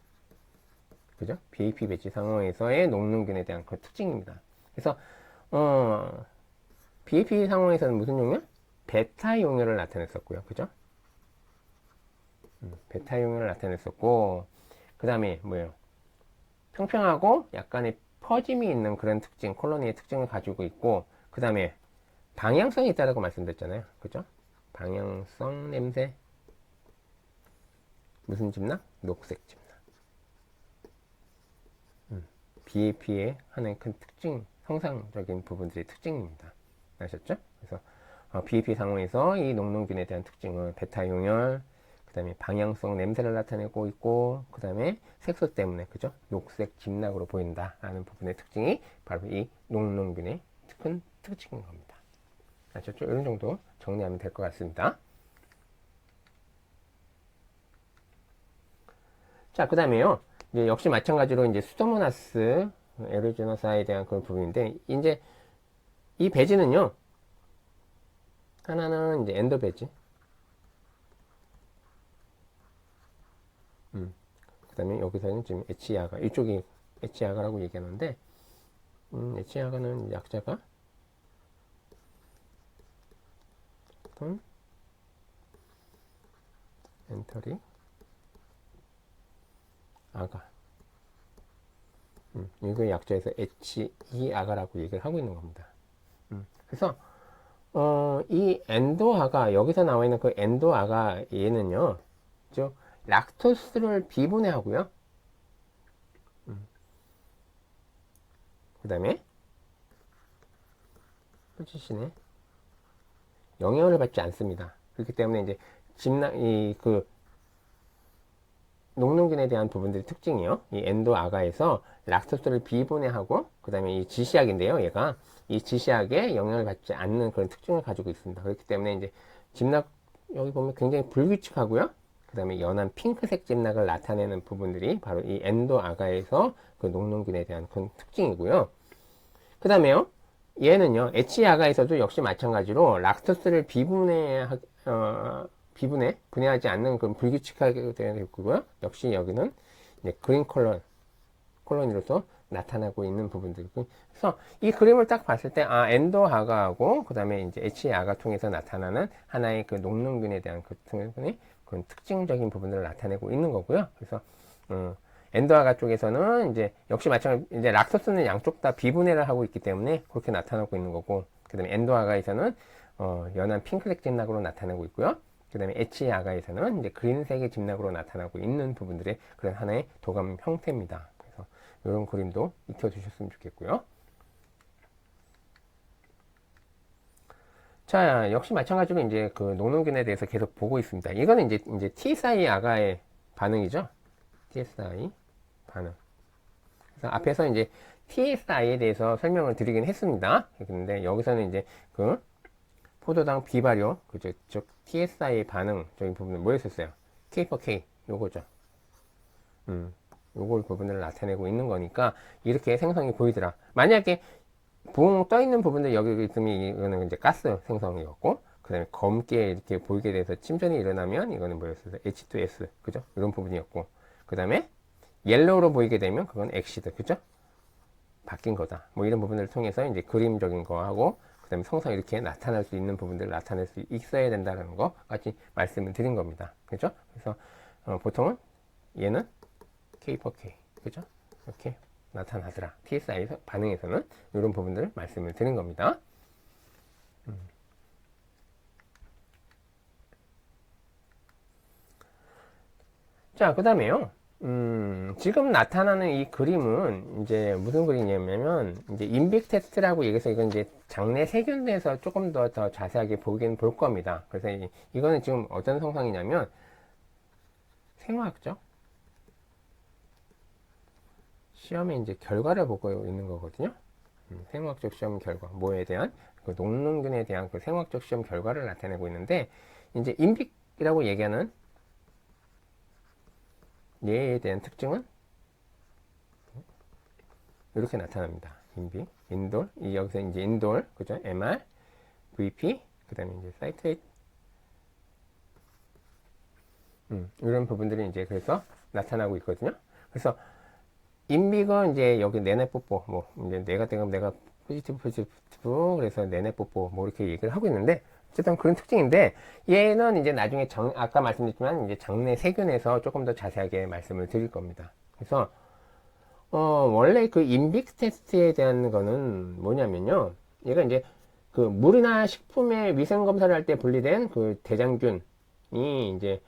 그죠? BAP 배지 상황에서의 녹농균에 대한 그 특징입니다. 그래서 BAP 상황에서는 무슨 용량? 베타 용혈을 나타냈었고요. 그죠? 베타 용혈을 나타냈었고, 그 다음에 뭐예요? 평평하고 약간의 퍼짐이 있는 그런 특징, 콜로니의 특징을 가지고 있고, 그 다음에 방향성이 있다고 말씀드렸잖아요. 그죠? 방향성 냄새. 무슨 집락? 녹색 집락. BAP의 하나의 큰 특징, 형상적인 부분들의 특징입니다. 아셨죠? 그래서 BAP 상황에서 이 녹농균에 대한 특징은 베타 용열, 그 다음에 방향성 냄새를 나타내고 있고, 그 다음에 색소 때문에, 그죠? 녹색 집락으로 보인다라는 부분의 특징이 바로 이 녹농균의 큰 특징인 겁니다. 아셨죠? 이런 정도 정리하면 될 것 같습니다. 자, 그 다음에요. 이제 역시 마찬가지로 이제 수도모나스 에르지노사에 대한 그런 부분인데, 이제 이 배지는요, 하나는 이제 엔도 배지, 그 다음에 여기서는 지금 에치야가, 이쪽이 에치야가라고 얘기하는데, 에치야가는 약자가 엔터리 아가, 이거 약자에서 H2 아가라고 얘기를 하고 있는 겁니다. 그래서 이 엔도아가 여기서 나와 있는 그 엔도아가 얘는요, 즉 락토스를 비분해하고요. 그 다음에 표지신에 영향을 받지 않습니다. 그렇기 때문에 이제 그 녹농균에 대한 부분들의 특징이요. 이 엔도아가에서 락토스를 비분해하고, 그 다음에 이 지시약인데요. 얘가 이 지시약에 영향을 받지 않는 그런 특징을 가지고 있습니다. 그렇기 때문에 이제 집락, 여기 보면 굉장히 불규칙하고요. 그 다음에 연한 핑크색 집락을 나타내는 부분들이 바로 이 엔도아가에서 그 녹농균에 대한 그런 특징이고요. 그 다음에요. 얘는요, H아가에서도 역시 마찬가지로 락토스를 분해하지 않는 그런 불규칙하게 되어 있고요. 역시 여기는 이제 그린 콜로니로서 나타나고 있는 부분들이고. 그래서 이 그림을 딱 봤을 때, 엔도아가하고, 그 다음에 이제 H아가 통해서 나타나는 하나의 그 녹농균에 대한 그런 특징적인 부분들을 나타내고 있는 거고요. 그래서, 엔도아가 쪽에서는 이제 역시 마찬가지로 이제 락토스는 양쪽 다 비분해를 하고 있기 때문에 그렇게 나타나고 있는 거고, 그 다음에 엔도아가에서는 연한 핑크색 집락으로 나타나고 있고요. 그 다음에 H아가에서는 이제 그린색의 집락으로 나타나고 있는 부분들의 그런 하나의 도감 형태입니다. 그래서 이런 그림도 익혀두셨으면 좋겠고요. 자, 역시 마찬가지로 이제 그 녹농균에 대해서 계속 보고 있습니다. 이거는 이제 TSI 아가의 반응이죠. TSI 반응. 그래서 앞에서 이제 TSI에 대해서 설명을 드리긴 했습니다. 근데 여기서는 이제 그 포도당 비발효, 그죠? 즉 TSI 반응적인 부분은 뭐였었어요? K4K 요거죠. 요걸 부분을 나타내고 있는 거니까 이렇게 생성이 보이더라. 만약에 붕 떠 있는 부분들 여기 있으면 이거는 이제 가스 생성이었고, 그 다음에 검게 이렇게 보이게 돼서 침전이 일어나면 이거는 뭐였어요? H2S, 그죠? 이런 부분이었고, 그 다음에 옐로우로 보이게 되면 그건 엑시드, 그죠? 바뀐 거다. 뭐 이런 부분을 통해서 이제 그림적인 거하고, 그 다음에 성성 이렇게 나타날 수 있는 부분들을 나타낼 수 있어야 된다는 거 같이 말씀을 드린 겁니다. 그죠? 그래서 보통은 얘는 K4K, 그죠? 이렇게 나타나더라. TSI 반응에서는 이런 부분들을 말씀을 드린 겁니다. 자, 그 다음에요. 지금 나타나는 이 그림은 이제 무슨 그림이냐면, 이제 인빅 테스트라고 얘기해서 이건 이제 장내 세균에서 조금 더 자세하게 보긴 볼 겁니다. 그래서 이거는 지금 어떤 성상이냐면, 생화학적 시험의 이제 결과를 보고 있는 거거든요. 생화학적 시험 결과, 뭐에 대한, 그 녹농균에 대한 그 생화학적 시험 결과를 나타내고 있는데, 이제 인빅이라고 얘기하는 얘에 대한 특징은 이렇게 나타납니다. 인빅, 인돌, 여기서 이제 인돌, 그죠? MR, VP, 그 다음에 이제 사이트레이트, 이런 부분들이 이제 그래서 나타나고 있거든요. 그래서 인빅은 이제 여기 내내 뽀뽀, 뭐 이제 내가 되면 내가 포지티브, 그래서 내내 뽀뽀, 뭐 이렇게 얘기를 하고 있는데, 어쨌든 그런 특징인데, 얘는 이제 나중에 아까 말씀드렸지만 이제 장내 세균에서 조금 더 자세하게 말씀을 드릴 겁니다. 그래서 원래 그 인빅 테스트에 대한 거는 뭐냐면요, 얘가 이제 그 물이나 식품의 위생 검사를 할 때 분리된 그 대장균이 이제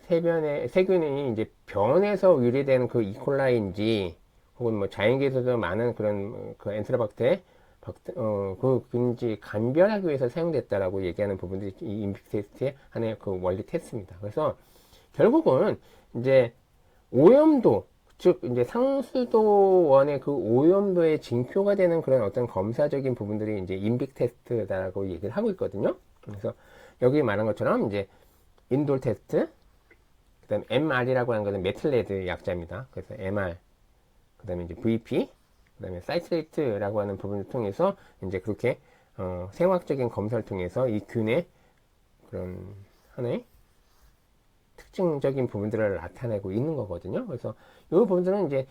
세균이 이제 변에서 유래된 그 이콜라이인지 혹은 뭐 자연계에서도 많은 그런 그 엔테로박테 그인지 감별하기 위해서 사용됐다라고 얘기하는 부분들이 이 임팩트 테스트의 하나의 그 원리 테스트입니다. 그래서 결국은 이제 오염도, 즉 이제 상수도원의 그 오염도의 징표가 되는 그런 어떤 검사적인 부분들이 이제 임팩트 테스트다라고 얘기를 하고 있거든요. 그래서 여기 말한 것처럼 이제 인돌 테스트, 그다음 MR이라고 하는 것은 메틸레드 약자입니다. 그래서 MR, 그다음에 이제 VP, 그다음에 사이트레이트라고 하는 부분을 통해서 이제 그렇게 생화학적인 검사를 통해서 이 균의 그런 하나의 특징적인 부분들을 나타내고 있는 거거든요. 그래서 이 부분들은 이제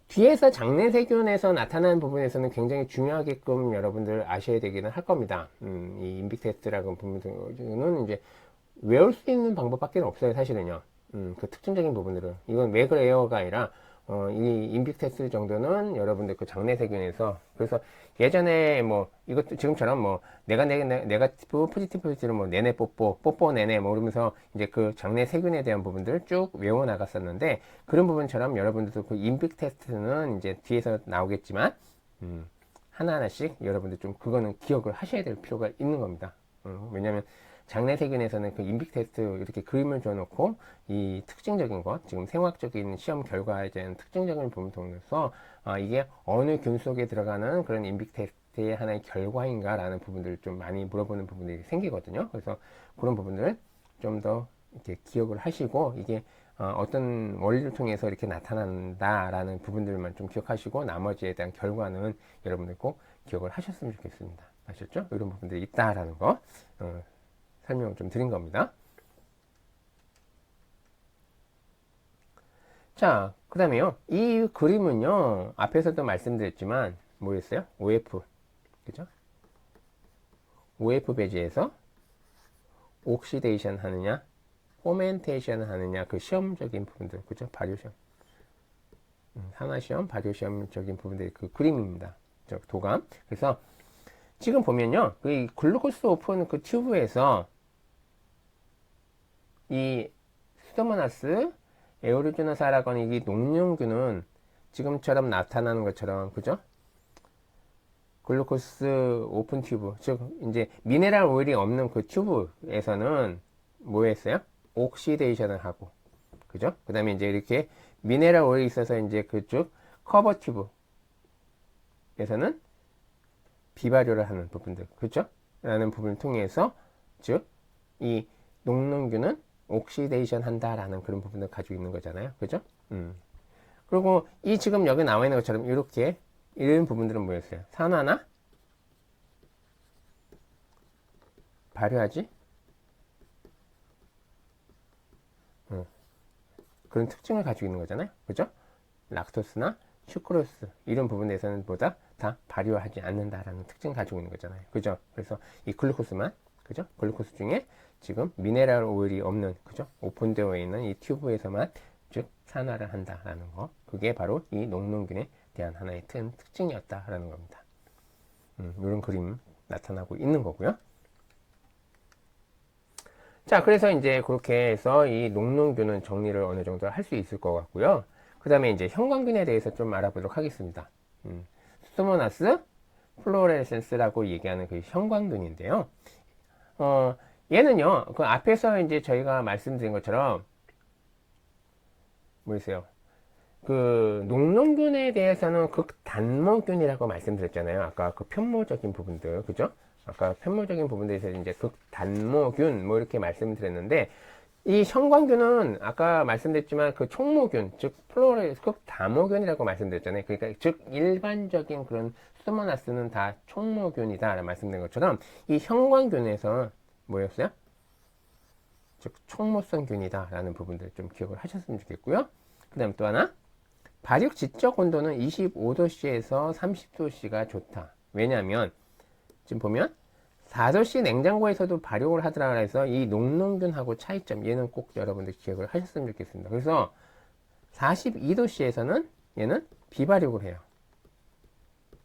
뒤에서 장내 세균에서 나타나는 부분에서는 굉장히 중요하게끔 여러분들 아셔야 되기는 할 겁니다. 이 인빅 테스트라는 부분들은 이제 외울 수 있는 방법밖에 없어요, 사실은요. 그 특징적인 부분들은. 이건 왜 그래요가 아니라, 이 인빅 테스트 정도는 여러분들 그 장내 세균에서, 그래서 예전에 뭐, 이것도 지금처럼 뭐, 네가티브, 포지티브를 뭐, 내내 뽀뽀 내내 뭐, 그러면서 이제 그 장내 세균에 대한 부분들을 쭉 외워 나갔었는데, 그런 부분처럼 여러분들도 그 인빅 테스트는 이제 뒤에서 나오겠지만, 하나하나씩 여러분들 좀 그거는 기억을 하셔야 될 필요가 있는 겁니다. 왜냐면, 장내 세균에서는 그 인빅 테스트 이렇게 그림을 줘놓고 이 특징적인 것, 지금 생화학적인 시험 결과에 대한 특징적인 부분을 통해서 이게 어느 균 속에 들어가는 그런 인빅 테스트의 하나의 결과인가라는 부분들을 좀 많이 물어보는 부분들이 생기거든요. 그래서 그런 부분들을 좀 더 이렇게 기억을 하시고 이게 어떤 원리를 통해서 이렇게 나타난다라는 부분들만 좀 기억하시고 나머지에 대한 결과는 여러분들 꼭 기억을 하셨으면 좋겠습니다. 아셨죠? 이런 부분들이 있다라는 거. 설명을 좀 드린 겁니다. 자, 그 다음에요. 이 그림은요, 앞에서도 말씀드렸지만, 뭐였어요? OF. 그죠? OF 배지에서 옥시데이션 하느냐, 포멘테이션 하느냐, 그 시험적인 부분들. 그죠? 발효시험. 산화시험, 발효시험적인 부분들이 그 그림입니다. 도감. 그래서 지금 보면요, 그 글루코스 오픈 그 튜브에서 이 수도모나스 에오리지노사라고 하는 이 녹용균은 지금처럼 나타나는 것처럼, 그죠? 글루코스 오픈 튜브, 즉 이제 미네랄 오일이 없는 그 튜브에서는 뭐 했어요? 옥시데이션을 하고, 그죠? 그 다음에 이제 이렇게 미네랄 오일이 있어서 이제 그쪽 커버 튜브에서는 비발효를 하는 부분들, 그죠? 라는 부분을 통해서, 즉 이 녹농균은 옥시데이션 한다라는 그런 부분을 가지고 있는 거잖아요. 그죠? 그리고 이 지금 여기 나와 있는 것처럼 이렇게 이런 부분들은 뭐였어요? 산화나 발효하지? 그런 특징을 가지고 있는 거잖아요. 그죠? 락토스나 슈크로스 이런 부분에서는 보다 다 발효하지 않는다라는 특징을 가지고 있는 거잖아요. 그죠? 그래서 이 글루코스만, 그죠? 글루코스 중에 지금 미네랄 오일이 없는, 그죠? 오픈되어 있는 이 튜브에서만 즉 산화를 한다라는 거. 그게 바로 이 녹농균에 대한 하나의 특징이었다라는 겁니다. 이런 그림 나타나고 있는 거고요. 자, 그래서 이제 그렇게 해서 이 녹농균은 정리를 어느 정도 할 수 있을 것 같고요. 그 다음에 이제 형광균에 대해서 좀 알아보도록 하겠습니다. 스모나스 플로레센스라고 얘기하는 그 형광균인데요. 얘는요, 그 앞에서 이제 저희가 말씀드린 것처럼, 뭐였어요? 그 녹농균에 대해서는 극단모균이라고 말씀드렸잖아요. 아까 그 편모적인 부분들, 그죠? 아까 편모적인 부분들에서 이제 극단모균 뭐 이렇게 말씀드렸는데 이 형광균은 아까 말씀드렸지만 그 총모균, 즉 플로레 극다모균이라고 말씀드렸잖아요. 그러니까 즉 일반적인 그런 수모나스는 다 총모균이다라고 말씀드린 것처럼 이 형광균에서 뭐였어요? 즉 총모성균이다라는 부분들 좀 기억을 하셨으면 좋겠고요. 그 다음 또 하나, 발육 지적 온도는 25도씨에서 30도씨가 좋다. 왜냐하면 지금 보면 4도씨 냉장고에서도 발육을 하더라 해서 이 녹농균하고 차이점, 얘는 꼭 여러분들 기억을 하셨으면 좋겠습니다. 그래서 42도씨에서는 얘는 비발육을 해요.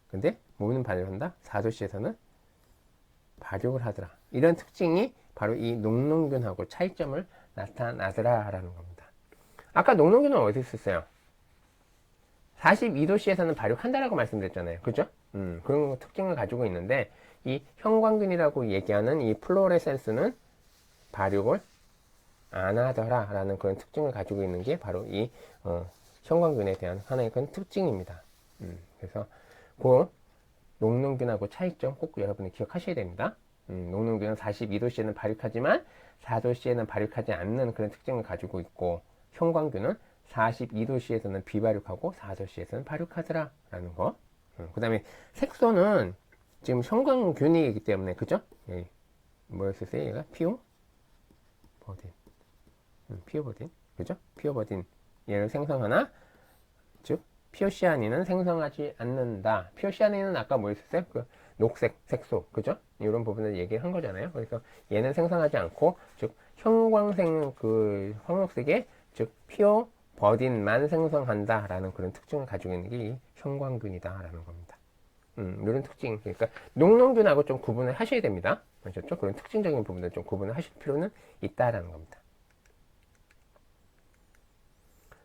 근데 뭐는 발육한다? 4도씨에서는 발육을 하더라. 이런 특징이 바로 이 녹농균하고 차이점을 나타나더라 라는 겁니다. 아까 녹농균은 어디 있었어요? 42도씨에서는 발육한다라고 말씀드렸잖아요. 그죠? 그런 특징을 가지고 있는데 이 형광균이라고 얘기하는 이 플로레센스는 발육을 안 하더라 라는 그런 특징을 가지고 있는 게 바로 이 형광균에 대한 하나의 그런 특징입니다. 그래서 그 녹농균하고 차이점 꼭 여러분이 기억하셔야 됩니다. 녹농균은 42도씨에는 발육하지만 4도씨에는 발육하지 않는 그런 특징을 가지고 있고, 형광균은 42도씨에서는 비발육하고 4도씨에서는 발육하더라 라는 거. 그 다음에 색소는 지금 형광균이기 때문에, 그죠? 예. 뭐였었어요? 얘가? 피오버딘. 피오버딘. 그죠? 피오버딘. 얘를 생성하나, 즉, 피오시아닌은 생성하지 않는다. 피오시아닌은 아까 뭐였었어요? 그 녹색 색소. 그죠? 이런 부분을 얘기한 거잖아요. 그래서 얘는 생성하지 않고, 즉, 형광색 그 황록색의, 즉, 피오버딘만 생성한다라는 그런 특징을 가지고 있는 게 이 형광균이다라는 겁니다. 이런 특징. 그러니까 녹농균하고 좀 구분을 하셔야 됩니다. 아셨죠? 그런 특징적인 부분들 좀 구분을 하실 필요는 있다라는 겁니다.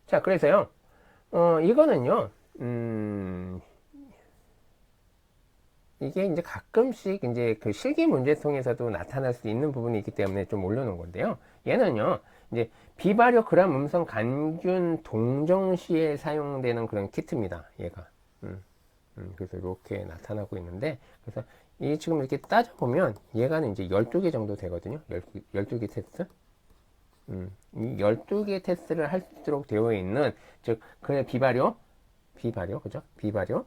자, 그래서요. 이거는요. 이게 이제 가끔씩 이제 그 실기 문제통에서도 나타날 수 있는 부분이 있기 때문에 좀 올려놓은 건데요. 얘는요. 이제 비발효 그람 음성 간균 동정 시에 사용되는 그런 키트입니다. 얘가. 그래서 이렇게 나타나고 있는데, 그래서 이 지금 이렇게 따져보면 얘가 이제 12개 정도 되거든요. 12개 테스트. 이 12개 테스트를 할 수 있도록 되어 있는, 즉, 그래, 비발효, 그죠? 비발효.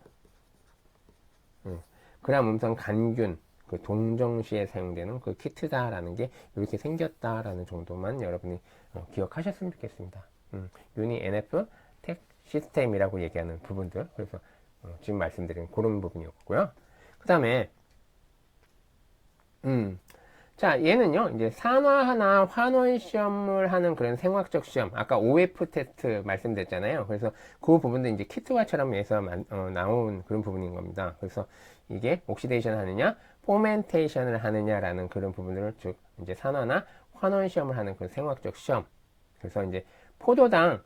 그람 음성 간균, 그 동정시에 사용되는 그 키트다라는 게 이렇게 생겼다라는 정도만 여러분이 기억하셨으면 좋겠습니다. 유니 NF 텍 시스템이라고 얘기하는 부분들. 그래서 지금 말씀드린 그런 부분이었고요. 그 다음에 자, 얘는요, 이제 산화하나 환원 시험을 하는 그런 생화학적 시험. 아까 OF 테스트 말씀드렸잖아요. 그래서 그 부분도 이제 키트화처럼 해서 나온 그런 부분인 겁니다. 그래서 이게 옥시데이션 하느냐, 포멘테이션을 하느냐라는 그런 부분들을 즉, 이제 산화나 환원 시험을 하는 그 생화학적 시험. 그래서 이제 포도당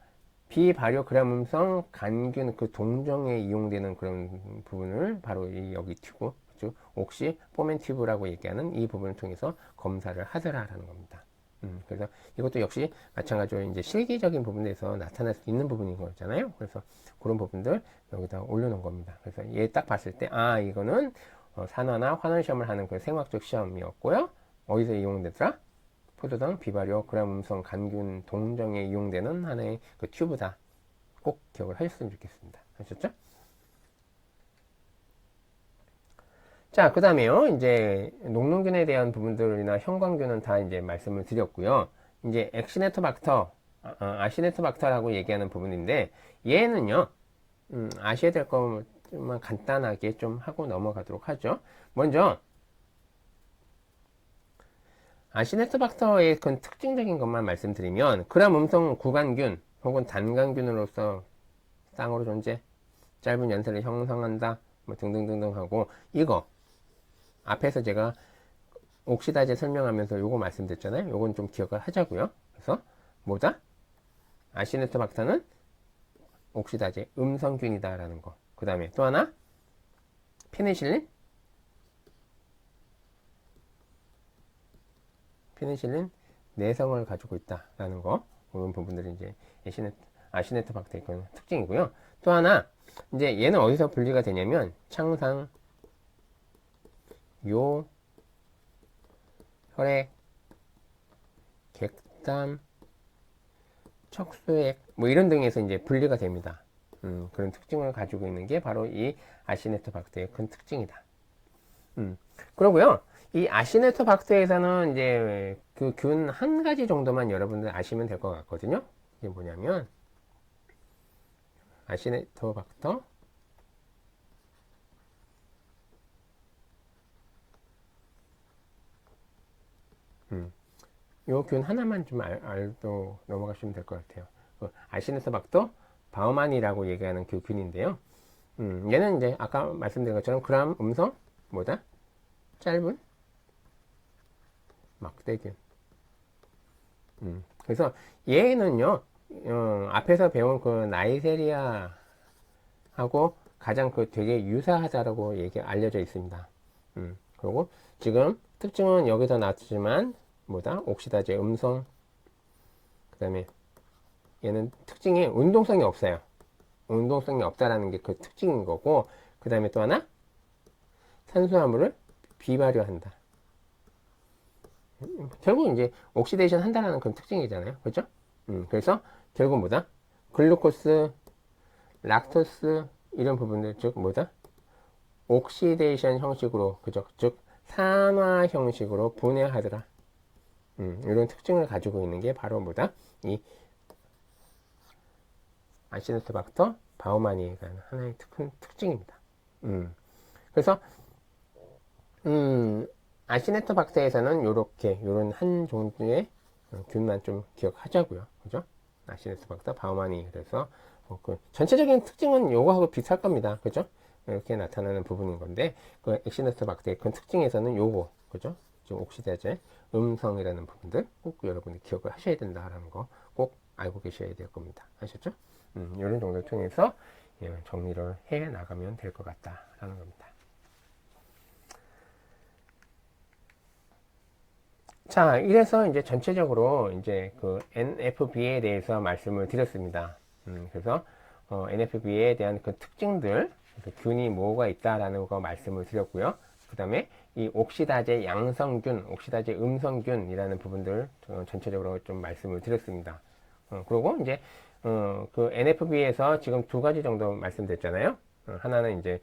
비발효 그람음성 간균 그 동정에 이용되는 그런 부분을 바로 여기 튜브, 즉 옥시 포멘 튜브라고 얘기하는 이 부분을 통해서 검사를 하더라라는 겁니다. 그래서 이것도 역시 마찬가지로 이제 실기적인 부분에서 나타날 수 있는 부분인 거잖아요. 그래서 그런 부분들 여기다 올려놓은 겁니다. 그래서 얘 딱 봤을 때, 아, 이거는 산화나 환원 시험을 하는 그 생화학적 시험이었고요. 어디서 이용되더라? 포도당 비발효 그람음성 간균 동정에 이용되는 하나의 그 튜브다. 꼭 기억을 하셨으면 좋겠습니다. 아셨죠? 자, 그 다음에요. 이제 녹농균에 대한 부분들이나 형광균은 다 이제 말씀을 드렸고요. 이제 엑시네토박터, 아시네토박터라고 얘기하는 부분인데, 얘는요, 아셔야 될 것만 간단하게 좀 하고 넘어가도록 하죠. 먼저, 아시네토박터의 그 특징적인 것만 말씀드리면, 그람 음성 구간균 혹은 단간균으로서 쌍으로 존재, 짧은 연세를 형성한다, 뭐 등등등등 하고, 이거, 앞에서 제가 옥시다제 설명하면서 요거 말씀드렸잖아요. 요건 좀 기억을 하자고요. 그래서 뭐다? 아시네토박터는 옥시다제 음성균이다라는 거. 그 다음에 또 하나 페니실린 내성을 가지고 있다라는 거. 그런 부분들이 이제 아시네토박터의 특징이고요. 또 하나 이제 얘는 어디서 분리가 되냐면 창상 요 혈액 객담 척수액 뭐 이런 등에서 이제 분리가 됩니다. 그런 특징을 가지고 있는 게 바로 이 아시네토박터의 큰 특징이다. 그러고요. 이 아시네토박터에서는 이제 그 균 한 가지 정도만 여러분들 아시면 될 것 같거든요. 이게 뭐냐면 아시네토박터 요 균 하나만 좀 알고 넘어가시면 될 것 같아요. 그 아시네토박터 바우만이라고 얘기하는 그 균인데요. 얘는 이제 아까 말씀드린 것처럼 그람 음성 뭐다? 짧은 막대균. 그래서 얘는요, 앞에서 배운 그 나이세리아하고 가장 그 되게 유사하다라고 알려져 있습니다. 그리고 지금 특징은 여기서 나왔지만 뭐다? 옥시다제 음성. 그 다음에 얘는 특징이 운동성이 없어요. 운동성이 없다라는 게 그 특징인 거고, 그 다음에 또 하나 산수화물을 비발효한다. 결국 이제 옥시데이션 한다라는 그런 특징이잖아요. 그렇죠? 그래서 결국 뭐다? 글루코스, 락토스 이런 부분들 즉 뭐다? 옥시데이션 형식으로 그죠? 즉 산화 형식으로 분해하더라. 이런 특징을 가지고 있는 게 바로 뭐다? 이 아시노트박터 바우마니가 하나의 큰 특징입니다. 그래서 아시네토박터에서는 요런 한 종류의 균만 좀 기억하자고요. 그죠? 아시네토박터 바우마니. 그래서 그 전체적인 특징은 요거하고 비슷할 겁니다. 그죠? 이렇게 나타나는 부분인 건데 그 아시네토박터의 큰 특징에서는 요거 그죠? 지금 옥시다제 음성이라는 부분들 꼭 여러분이 기억을 하셔야 된다라는 거 꼭 알고 계셔야 될 겁니다. 아셨죠? 이런 정도를 통해서 정리를 해 나가면 될 것 같다라는 겁니다. 자, 이래서 이제 전체적으로 이제 그 NFB에 대해서 말씀을 드렸습니다. 그래서 NFB에 대한 그 특징들, 그 균이 뭐가 있다라는 거 말씀을 드렸고요. 그 다음에 이 옥시다제 양성균, 옥시다제 음성균이라는 부분들 전체적으로 좀 말씀을 드렸습니다. 그리고 이제 그 NFB에서 지금 두 가지 정도 말씀드렸잖아요. 하나는 이제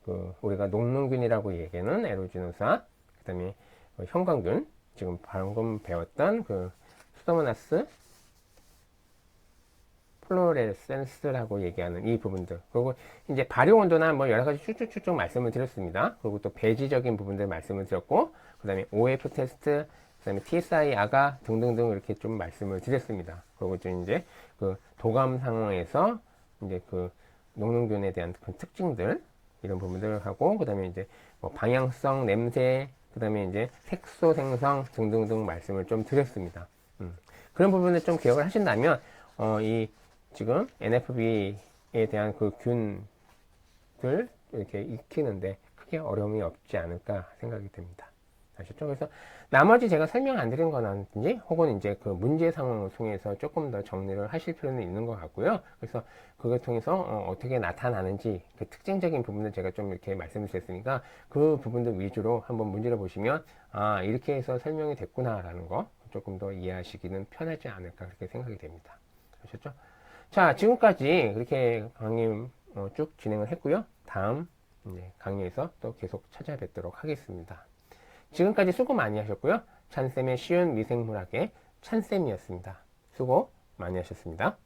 그 우리가 녹는균이라고 얘기하는 에로지노사, 그 다음에 형광균, 지금 방금 배웠던 그 수도모나스 플로레센스라고 얘기하는 이 부분들, 그리고 이제 발효 온도나 뭐 여러 가지 쭉쭉쭉 말씀을 드렸습니다. 그리고 또 배지적인 부분들 말씀을 드렸고, 그 다음에 OF 테스트, 그 다음에 TSI 아가 등등등 이렇게 좀 말씀을 드렸습니다. 그리고 좀 이제 그 도감 상황에서 이제 그 녹는균에 대한 그 특징들 이런 부분들을 하고, 그 다음에 이제 뭐 방향성, 냄새, 그 다음에 이제 색소 생성 등등등 말씀을 좀 드렸습니다. 그런 부분을 좀 기억을 하신다면 이 지금 NFB에 대한 그 균들 이렇게 익히는데 크게 어려움이 없지 않을까 생각이 됩니다. 아셨죠? 그래서 나머지 제가 설명 안 드린 거라든지 혹은 이제 그 문제 상황을 통해서 조금 더 정리를 하실 필요는 있는 것 같고요. 그래서 그걸 통해서 어떻게 나타나는지 그 특징적인 부분을 제가 좀 이렇게 말씀을 드렸으니까 그 부분들 위주로 한번 문제를 보시면 아 이렇게 해서 설명이 됐구나라는 거 조금 더 이해하시기는 편하지 않을까 그렇게 생각이 됩니다. 아셨죠? 자, 지금까지 그렇게 강의 쭉 진행을 했고요. 다음 강의에서 또 계속 찾아뵙도록 하겠습니다. 지금까지 수고 많이 하셨고요. 찬쌤의 쉬운 미생물학의 찬쌤이었습니다. 수고 많이 하셨습니다.